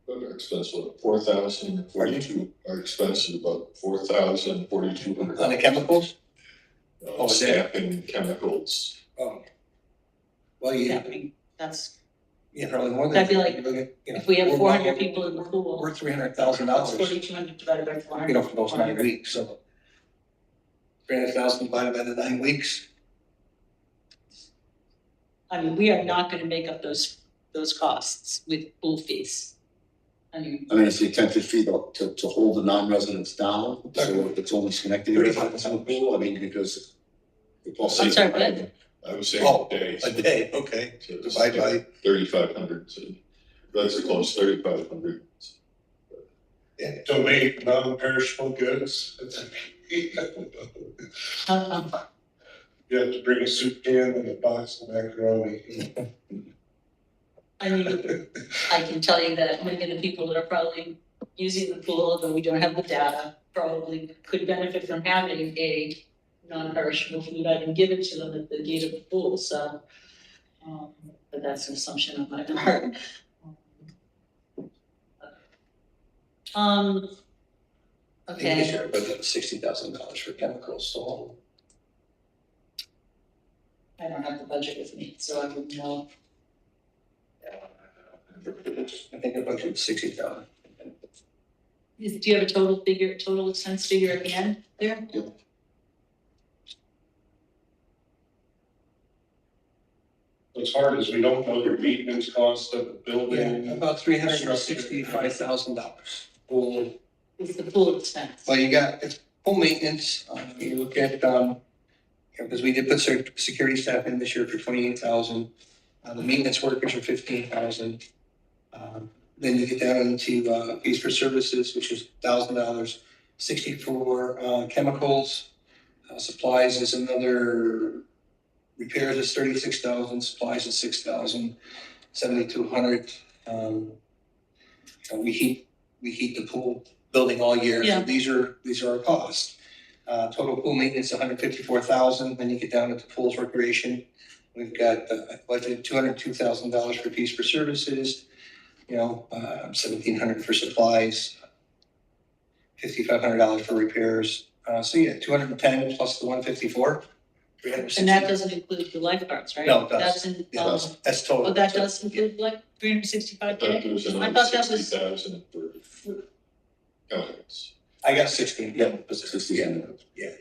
But our expense was 4,042, our expense is about 4,4,200. On the chemicals? Staffing, chemicals. Oh. Well, Yeah, that's, probably more than. That'd be like, if we have we're 400 about- people in the pool, We're $300,000. that's 4,200 divided by 400. For those 9 weeks, so. 300,000 divided by the 9 weeks. We are not gonna make up those costs with pool fees. It's the attempted fee to hold the non-residents down, so it's only Schenectady residents in the pool, because. I'm sorry, what? I was saying Oh, days. a day, okay. So it's Divide by, 3,500, so that's close, 3,500. Donate non-perishable goods. You have to bring a soup can and a box of macaroni. I can tell you that many of the people that are probably using the pool, although we don't have the data, probably could benefit from having a non-perishable food item given to them at the gate of the pool, so. But that's an assumption on my part. I think this Okay, year, but $60,000 for chemicals, so. I don't have the budget with me, so I wouldn't know. I think the budget was 60,000. Do you have a total expense figure at the end there? What's hard is we don't know the maintenance cost of the building. About $365,000. Pool. It's the pool expense. Well, it's pool maintenance, you look at, because we did put security staff in this year for 28,000. The maintenance workers are 15,000. Then you get down into, fees for services, which is $1,000. 60 for, chemicals, supplies is another, repairs is 36,000, supplies is 6,000, 7,200. We heat the pool building all year. Yeah. So these are our costs. Total pool maintenance, 154,000. Then you get down into pools recreation. We've got budgeted $202,000 for fees for services. 1,700 for supplies, $5,500 for repairs. So 210 plus the 154. And that doesn't include the lifeguards, right? No, it does. That's in, That's total. oh, that does include like I 365K? thought there was I another thought that was, 60,000 for chemicals. I got 16. Yeah, But 60.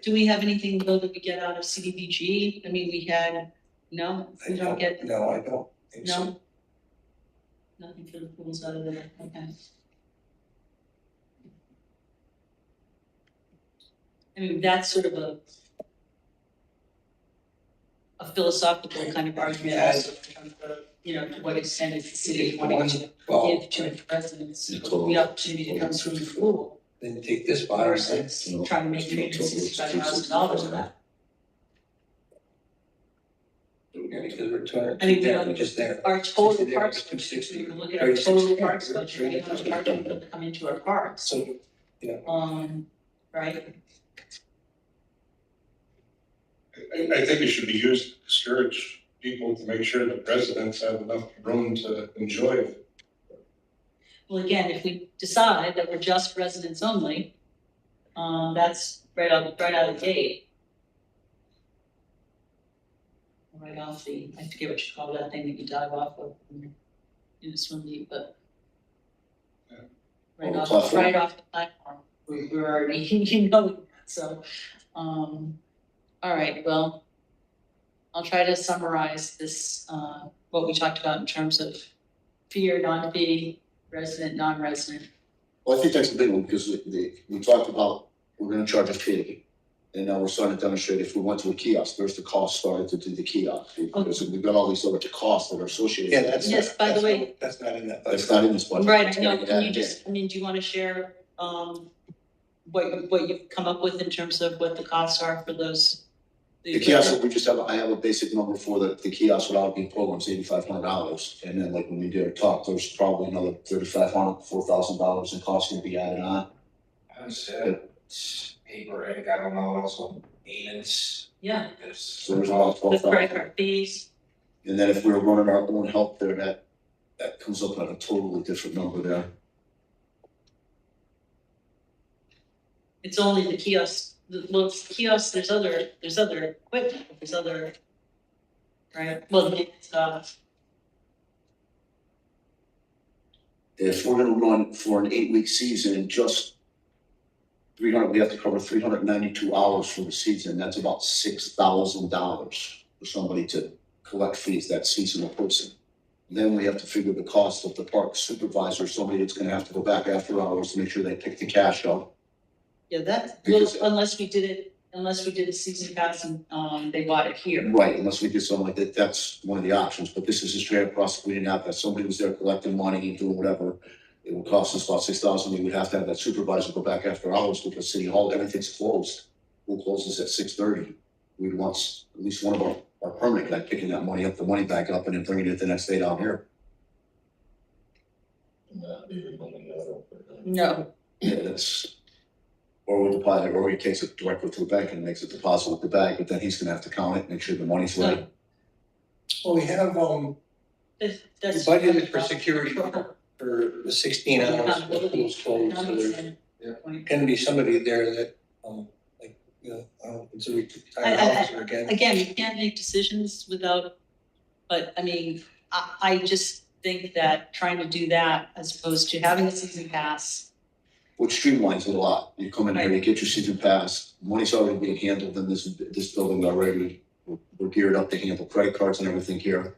do we have anything though that we get out of CDBG? We had, no, we don't get, No, I don't think so. no? Nothing for the pools out of there, okay. That's sort of a philosophical kind of argument also, in terms of, to what extent is the city wanting to give to its residents the opportunity to come to the pool Then take this bar. versus trying to make $365,000 of that. Because we're 200. We don't, just there. our total 60 there, parks, 260. we can look at our total parks budget, we have parking that come into our parks, So, right? I think it should be used to discourage people to make sure that residents have enough room to enjoy it. Well, again, if we decide that we're just residents only, that's right out of the gate. Right off the, I forget what you call that thing that you dive off of in a swim meet, but. Yeah. Right Oh, off, platform. right off the platform, we're already, so, all right, well, I'll try to summarize this, what we talked about in terms of fee or non-fee, resident, non-resident. Well, I think that's the big one, because we talked about, we're gonna charge a fee. And now we're starting to demonstrate if we went to a kiosk, there's the cost started to do the kiosk. Because we've got all these other costs that are associated. yeah, with it. that's. Yes, by the way- That's not in that. That's not in this budget. Right, I know, can you just, do you wanna share what you've come up with in terms of what the costs are for those? The kiosk, we just have, I have a basic number for the kiosk without being programmed, is $8,500. And then like when we did our talk, there's probably another $3,500, $4,000 in cost gonna be added on. I would say paper, ink, I don't know, also payments. Yeah, So there's about the 12,000. credit card fees. And then if we were running our own help there, that comes up at a totally different number there. It's only the kiosk, it's the kiosk, there's other equipment, there's other, right? Well, it's, If we're gonna run for an 8-week season, just 300, we have to cover 392 hours for the season. That's about $6,000 for somebody to collect fees, that seasonal person. Then we have to figure the cost of the park supervisor, somebody that's gonna have to go back after hours to make sure they pick the cash up. yeah, well, Because- unless we did a season pass and, they bought it here. Right, unless we did something like that, that's one of the options, but this is a straight across, we didn't have that, somebody was there collecting money and doing whatever. It would cost us about $6,000, we would have to have that supervisor go back after hours because City Hall, everything's closed. School closes at 6:30. We'd want at least one of our permanent guy picking that money up, the money back up and then bringing it the next day down here. Not even money out of it. No, Yeah, that's, or we deposit, or he takes it directly to the bank and makes a deposit with the bank, but then he's gonna have to count it, make sure the money's right. Well, we have, that's. budgeted for security for the 16 hours of schools closed, so there's gonna be somebody there that, like, you know, I don't consider it retired officer again. Again, you can't make decisions without, but I mean, I just think that trying to do that as opposed to having a season pass. Which streamlines it a lot. You come in here, you get your season pass, money's already being handled in this building already. We're geared up to handle credit cards and everything here.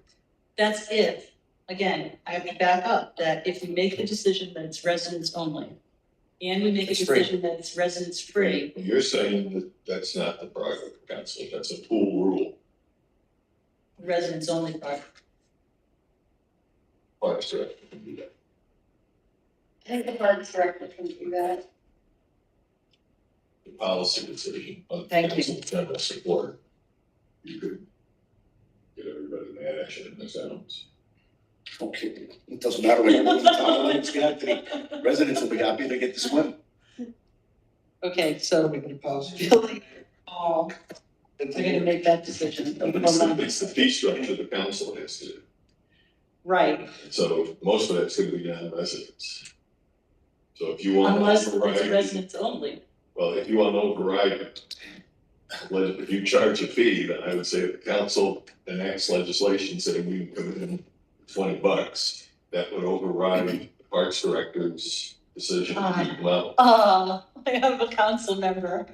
That's if, again, I have to back up, that if we make the decision that it's residents only, and we make a It's free. decision that it's residents free, You're saying that that's not the private council, that's a pool rule. residents only part. Parks Director can do that. I think the parks director can do that. The policy decision of Thank you. council general support. You could get everybody mad at you in the sounds. Okay, it doesn't matter what you're doing, it's Schenectady. Residents will be happy to get to swim. Okay, So so we put a policy. Billy, we're gonna make that decision. It's the fee structure the council has to do. Right, So most of that's gonna be non-residents. So if you want to unless it's override, residents only. well, if you want to override it, if you charge a fee, then I would say if the council enacts legislation saying we can come in $20, that would override the parks director's decision to keep them out. I have a council member.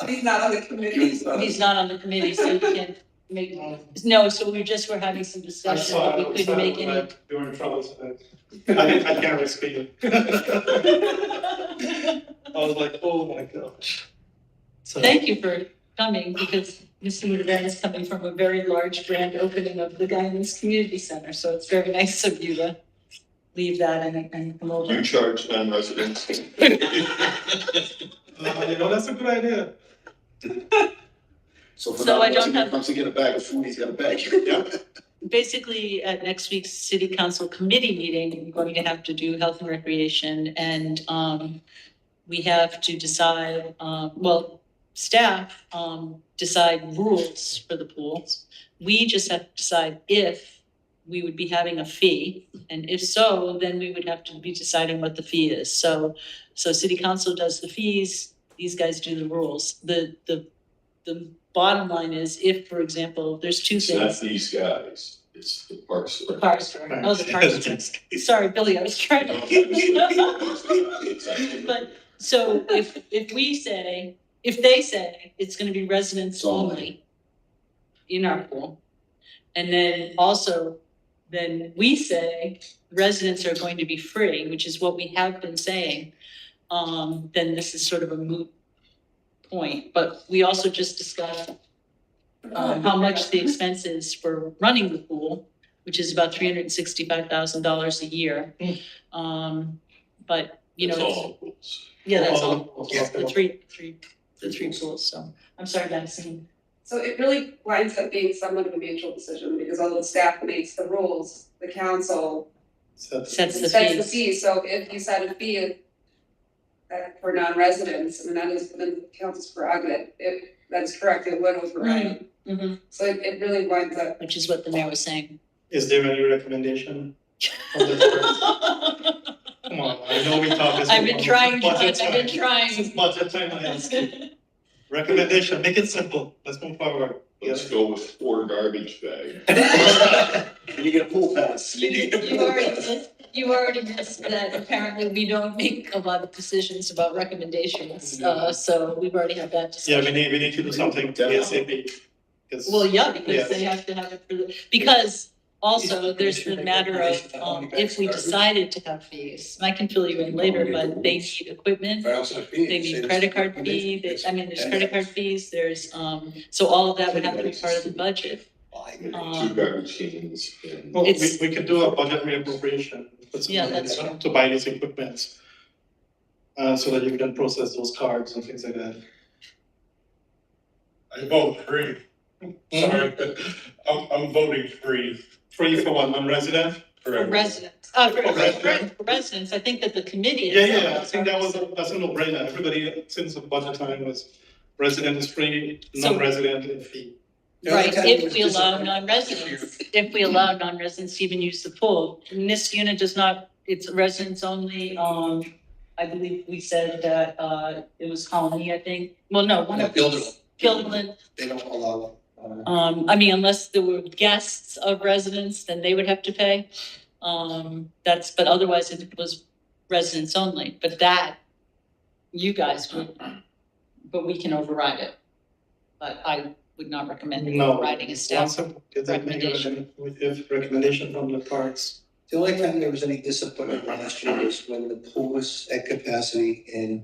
He's not on the committee. He's not on the committee, so he can't make, no, so we're having some discussion, but we couldn't make any. Doing troubles, I can't risk it. I was like, oh my gosh. So. Thank you for coming, because Mr. Van is coming from a very large grand opening of the Guidance Community Center, so it's very nice of you to leave that and come over. You charge non-residents. That's a good idea. So for So now, I don't resident have- comes to get a bag of food, he's got a bag. Basically, at next week's city council committee meeting, we're going to have to do health and recreation, and we have to decide, staff decide rules for the pools. We just have to decide if we would be having a fee, and if so, then we would have to be deciding what the fee is. So city council does the fees, these guys do the rules. The bottom line is, if, for example, there's two It's not things. these guys, it's the parks. The parks director. Oh, the parks director. Sorry, Billy, I was trying to. But, so if they say it's gonna be residents only in our pool, and then also, then we say residents are going to be free, which is what we have been saying, then this is sort of a moot point. But we also just discussed how much the expense is for running the pool. which is about $365,000 a year. But, you know, That's it's- all rules. yeah, that's All- all, the three pools, so, I'm sorry, Maxine. So it really winds up being somewhat of a mutual decision, because although the staff makes the rules, the council Sets the sets the fees. fee. So if you set a fee for non-residents, and that is within the council's prerogative, if that is correct, it would override. Mhm, So it really winds up. which is what the mayor was saying. Is there any recommendation from the board? Come on, I know we talk this. I've been trying, Budget I've been time. This is trying. budget time, I ask you. Recommendation, make it simple, let's move forward. Let's go with 4 garbage bags. And you get a pool pass. You already missed that apparently we don't make a lot of decisions about recommendations, so we've already had that Yeah, discussion. we need to do something ASAP. 'Cause- Well, yeah, because Yes. they have to have it for the, because also there's the matter of, if we decided to have fees, and I can fill you in later, but they need equipment. They need credit card fee, there's credit card fees, there's, so all of that would have to be part of the budget. 2 garbage cans and. Well, It's- we could do a budget reappropriation. put some Yeah, money that's there to buy these equipments. So that you can process those cards and things like that. I vote free. Sorry, but I'm voting free. Free for one, non-resident? For everyone. residents, for residents, I think that the committee. Yeah, I think that's a no-brainer, everybody, since the budget time was resident is free, So- non-resident is fee. Right, if we allow non-residents, to even use the pool. And this unit does not, it's residents only, I believe we said that, it was Colony, I think. Well, no, one of Gilliland. They don't allow, I mean, unless there were guests of residents, then they would have to pay. But otherwise it was residents only, but that, you guys would, but we can override it. But I would not recommend No. overriding a staff. Recommendation from the parks. the only time there was any disappointment last year was when the pool was at capacity and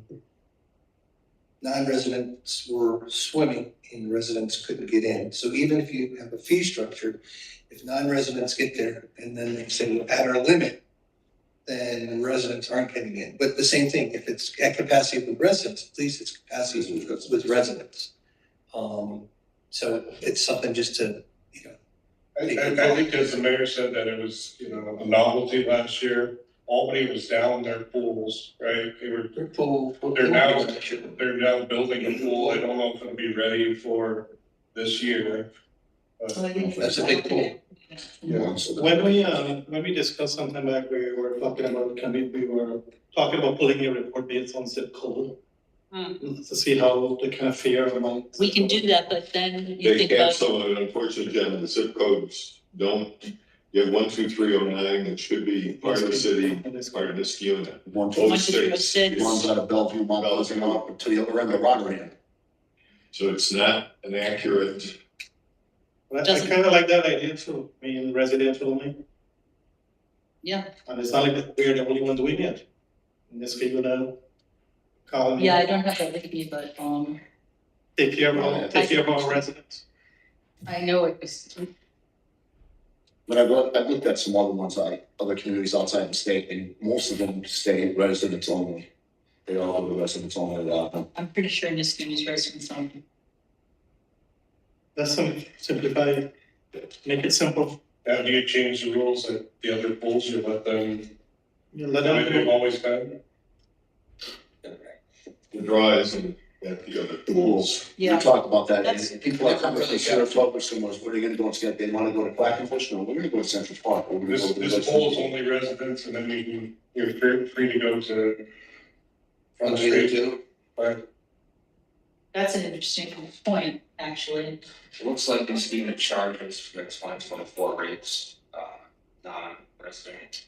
non-residents were swimming and residents couldn't get in. So even if you have a fee structure, if non-residents get there and then they say we're at our limit, then residents aren't getting in. But the same thing, if it's at capacity with residents, at least it's capacity with residents. So it's something just to, I think as the mayor said that it was, a novelty last year. Albany was down their pools, right? their pool. They're now building a pool. I don't know if it'll be ready for this year. That's a big pool. When we discussed sometime back, we were talking about, we were talking about pulling your report based on zip code. To see how the kind of fear among. We can do that, but then you They think have about, some of it, unfortunately, Jen, the zip codes don't, you have 12309, that should be part of the city, part of this unit. One, Oh, once you do six. one's out of Bellevue, one goes up to the other end of Rotterdam. So it's not an accurate, I Doesn't- kind of like that idea too, I mean, residential only, yeah, and it's not like we're the only one doing it. In this case, Colony. yeah, I don't have that with me, but, Take care of our residents. I know it was, But I looked at some other ones, other communities outside the state, and most of them stay residents only. They all have the residents only allowed. I'm pretty sure Niskun is residents only. That's simplify, make it simple. Now, do you change the rules at the other pools, you let them, You let the way them they've know. always been? the draws and at the other pools. We Yeah, talked about that, That's- and people are coming from Saratoga, someone's, what are they gonna go instead? They wanna go to Quackenbush? No, we're gonna go to Central Park. We're gonna This, go to this pool is only residents, and then you're free to go to Front Street. Right. that's an interesting point, actually. It looks like these unit charges for 2024 rates, non-resident.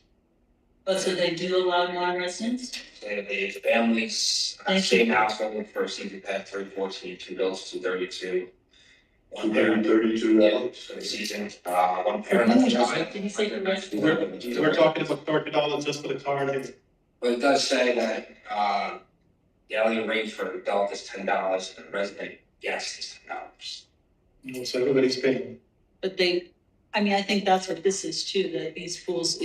But so they do allow non-residents? The families, same household for season pass 314, two bills 232. One parent, $232. for the season, one parent. Did you say the rest? We're talking about $30 just for the card. But it does say that, the hourly rate for adult is $10 and resident guest is $10. So everybody's paying. But I mean, I think that's what this is too, that these pools,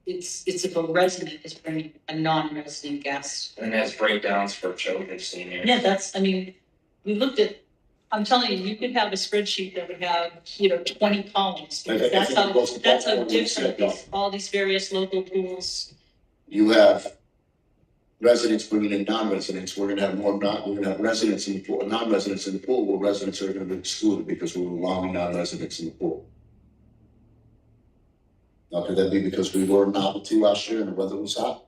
it's if a resident is bringing a non-resident guest. And it has breakdowns for children, seniors. Yeah, that's, I mean, we looked at, I'm telling you, you could have a spreadsheet that would have, 20 columns. Because that's how different all these various local pools. You have residents bringing in non-residents, we're gonna have we're gonna have residents in the pool, non-residents in the pool, where residents are gonna be excluded because we're allowing non-residents in the pool. Now, could that be because we were novelty last year and the weather was hot?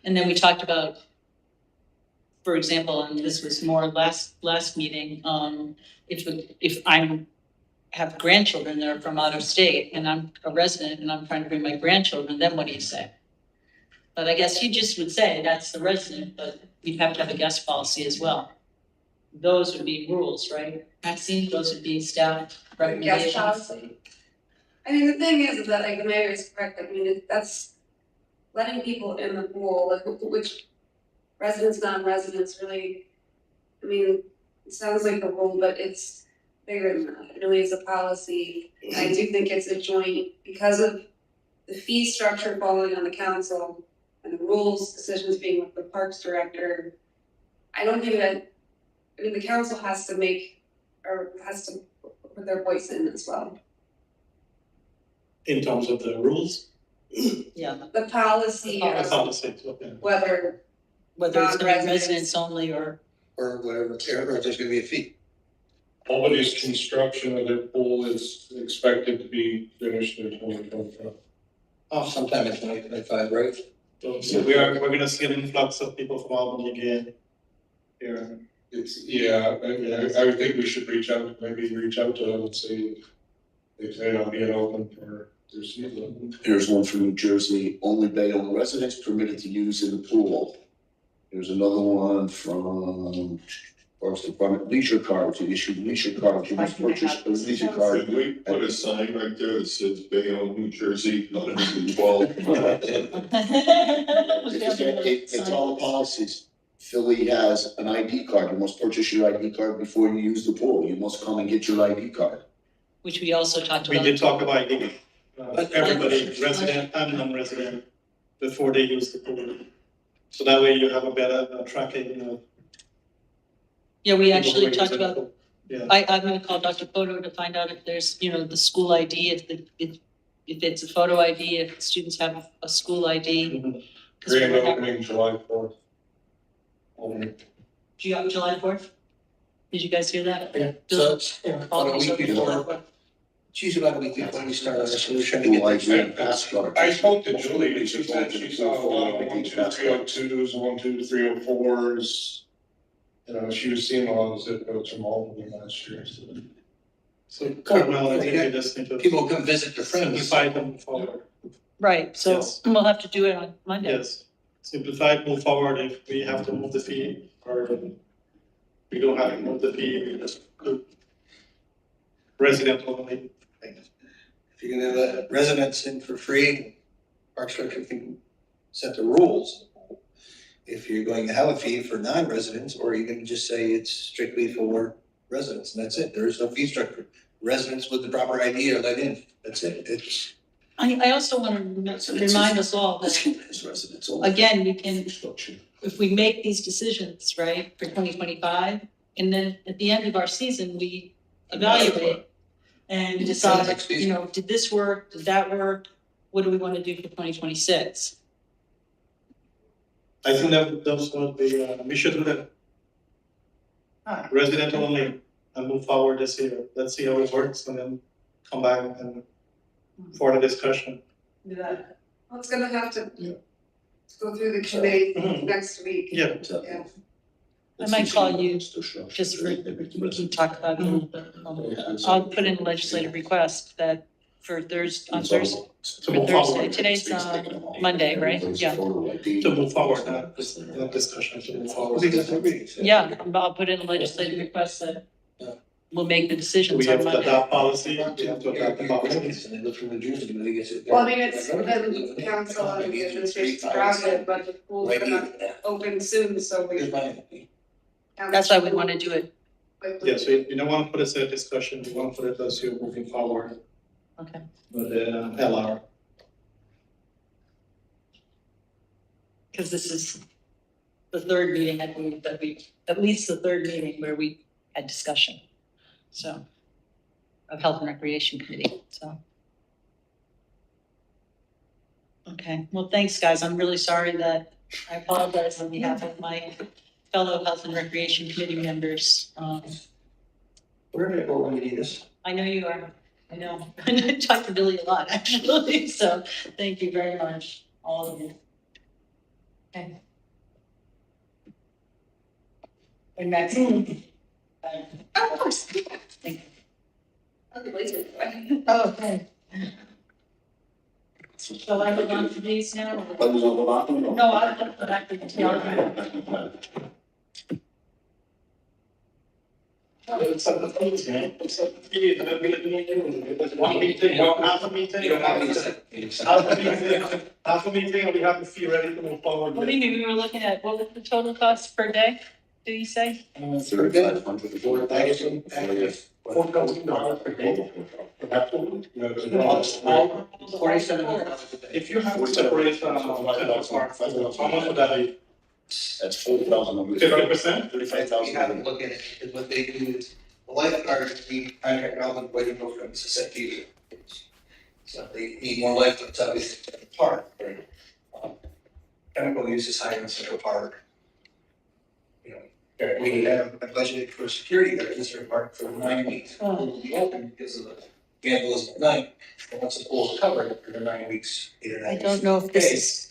And then we talked about, for example, and this was more last meeting, if have grandchildren that are from out of state and I'm a resident and I'm trying to bring my grandchildren, then what do you say? But I guess you just would say that's the resident, but you'd have to have a guest policy as well. Those would be rules, right? Maxine, those would be staff recommendations. Guest policy. I mean, the thing is that like the mayor is correct, I mean, that's letting people in the pool, like which residents, non-residents really, I mean, it sounds like a rule, but it's bigger than that. It really is a policy. And I do think it's a joint, because of the fee structure falling on the council and the rules decisions being with the parks director. I don't think that, I mean, the council has to put their voice in as well. In terms of the rules, Yeah, The policy it's of not the same, so, yeah. whether whether it's gonna be Non-residents. residents only or, whatever, or if there's gonna be a fee. Nobody's construction of their pool is expected to be finished in 2025. Oh, sometime in 2025, right? So we're gonna see an influx of people from Albany again. Here, I would think we should reach out to them and see if they are being open for their season. Here's one from New Jersey, only Bayonne residents permitted to use in the pool. Here's another one from Parks Department, leisure cards, you issue leisure cards, you must purchase a leisure card. Could we put a sign right there that says Bayonne, New Jersey, 112? It's all policies. Philly has an ID card, you must purchase your ID card before you use the pool, you must come and get your ID card. which we also talked we about. did talk about everybody, resident and non-resident, before they use the pool. So that way you have a better tracking. Yeah, we people actually who are talked using the about, pool. Yeah. I'm gonna call Dr. Poto to find out if there's, the school ID, if it's a photo ID, if students have a school ID. Mhm. 'Cause we Grand were having- opening July 4th. July 4th? Did you guys hear that? Yeah. Bill- So, about a Policy week July before, 4th. it's usually about a week before we start our solution to School get ID this. and pass card. I spoke to Julie, and she said she saw a lot of 12302s, 12304s. She was seeing a lot of zip codes from all of them last year, so. So Carmel, I think we just need to People come visit their friends. simplify them forward. Right, so Yes. we'll have to do it on Monday. Yes, simplified, move forward, if we have to move the fee, or we don't have to move the fee, we just do resident only. If you're gonna let residents in for free, Parks Director can set the rules. If you're going to have a fee for non-residents, or you can just say it's strictly for residents, and that's it, there is no fee structure. Residents with the proper ID are let in, that's it, it's. I also want to remind us all that, It's residents only. again, we can, Structure. if we make these decisions, right, for 2025, and then at the end of our season, we evaluate and decide, did this work, did that work? What do we want to do for 2026? I think that those would be, we should do that. Resident only, and move forward this year, let's see how it works, and then come back and for the discussion. Well, it's gonna have to go through the committee next week. Yeah. Yeah. I might call you just for, we can talk about it a little bit. I'll put in a legislative request that for Thursday, on Thursday, To move forward. today's Monday, right? Yeah. To move forward, this discussion to move forward. Yeah, I'll put in a legislative request that we'll make the decisions We on have to Monday. adopt policy, we have to adopt the policy. And they look from the juice, and they get it. Well, I mean, it's the council and the administration's prerogative, but the pool's gonna open soon, so we. Here's my- That's why we want to do it Yeah, so you don't want to put it as a discussion, you want to put it as you're moving forward Okay. with the LR. Because this is the third meeting, I believe, that we, at least the third meeting where we had discussion, so, of Health and Recreation Committee, so. Okay, well, thanks, guys. I'm really sorry that, I apologize on behalf of my fellow Health and Recreation Committee members. We're gonna go when you need us. I know you are, I know. I talked to Billy a lot, actually, so thank you very much, all of you. Okay. And Max. Of course. Thank you. Oh, Okay. Shall I move on to these now? or- But there's no lot, no. No, I'll go back to the TR. It's up to the fees, man. It's up to the fees, and then it's one meeting, half a meeting. You don't want me to say. Half a meeting, and we have the fee ready to move forward. Well, maybe we were looking at, what was the total cost per day, did you say? $3,500. $4,000 per day. $4,700 a day. If you have to separate, how much would that be? That's 4,000. 50%? We have to look at it, because what they do is, the lifeguards, we contract out with White Grove from Schenectady. So they need more lifeguards, obviously, at the park. Chemical use is high in Central Park. You know, we have a budget for security guards in Central Park for 9 weeks. We'll be open because of the vandalism at night. And once the pool is covered, after 9 weeks, 8 or 9 I weeks. don't know if this is